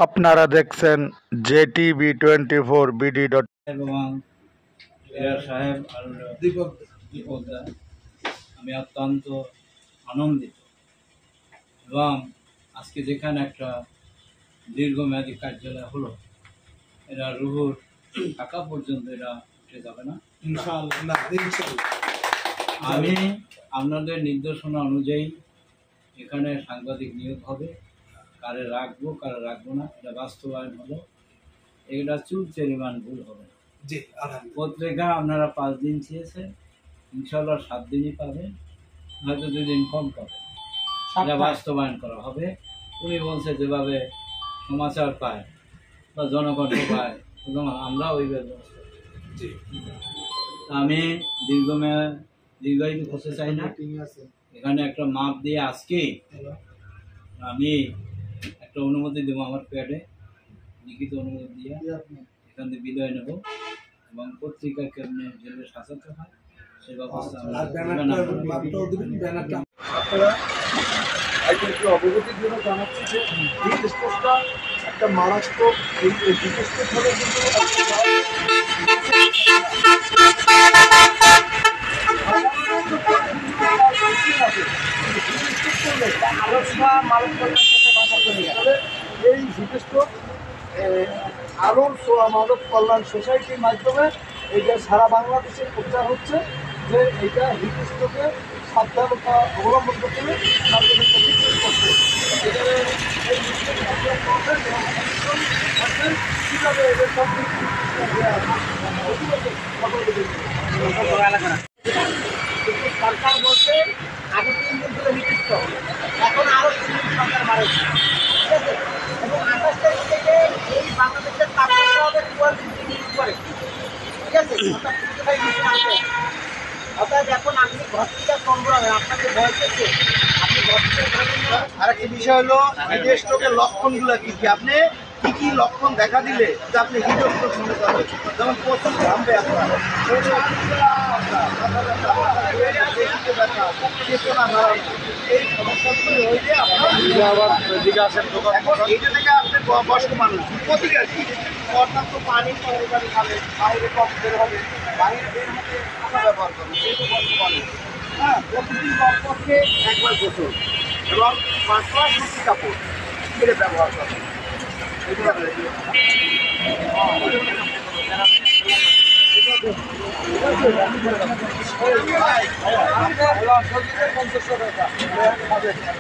আপনারা দেখছেন JTV24 BD. এবং এরা সাহেব আর দীপকদা, আমি অত্যন্ত আনন্দিত এবং আজকে যেখানে একটা দীর্ঘমেয়াদী কার্যালয় হলো, এরা রুহুর টাকা পর্যন্ত এরা উঠে যাবে না ইনশাআল্লাহ। আমি আপনাদের নির্দেশনা অনুযায়ী এখানে সাংবাদিক নিয়োগ হবে, কারে রাখবো কারে রাখবো না এটা বাস্তবায়ন হলো। এটা চুলচেরিমান ভুল হবে না। পত্রিকা আপনারা 5 দিন চেয়েছেন, ইনশাল্লাহ 7 দিনই পাবেন, হয়তো 2 দিন কম পাবেন। এটা বাস্তবায়ন করা হবে। উনি বলছে যেভাবে সমাচার পায় বা জনগণ পায় এবং আমরা ওই ব্যবস্থা। আমি দীর্ঘায়িত করতে চাই না। এখানে একটা মাপ দিয়ে আজকে আমি একটা অনুমতি দেবো, আমার প্যাডে লিখিত অনুমতি দিয়ে এখান থেকে বিদায় নেব এবং পত্রিকা কেমনে জেলে শাসাতে হয় সে ব্যবস্থা অবগতির জন্য জানাচ্ছি যে এই স্পোর্টসটা একটা মারাত্মক এই হিটস্ট্রোক আলোর মানব কল্যাণ সোসাইটির মাধ্যমে এইটা সারা বাংলাদেশে প্রচার হচ্ছে যে এইটা হিটস্ট্রোকে সাবধানতা অবলম্বন করতে হবে, তার জন্য প্রশিক্ষণ করতে হবে। কীভাবে এদের সরকার বলছে আগে 3 দিন ধরে হিটস্ট্রোক, এখন আরও 3 দিন সরকার বাড়াচ্ছে, ঠিক আছে। এবং 28 তারিখ থেকে এই বাংলাদেশের তাপমাত্রা হবে 44 ডিগ্রি উপরে, ঠিক আছে। অর্থাৎ এখন আপনি ঘর থেকে কম্বল আপনাকে ভয় পেয়েছে, আপনি ঘর থেকে। আরেকটি বিষয় হলো হিটস্ট্রোকের লক্ষণগুলো কী কী, আপনি কী কী লক্ষণ দেখা দিলে যে আপনি হিটস্ট্রোক শুনতে পারবেন। যেমন প্রচুর ঘামবে আপনার, এই সমস্যাগুলি হইলে এখন এইটা থেকে আপনি বয়স্ক মানুষ প্রতিকার কী, পর্যাপ্ত পানি খাবে, বাইরে কম বের হবে, বাইরে বের হতে ব্যবহার করবে, সেহেতু বয়স্ক মানুষ। হ্যাঁ, প্রতিদিন কমপক্ষে একবার গোসল এবং পাতলা সুতি কাপড় ছেড়ে ব্যবহার করবে।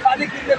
পানি কিনতে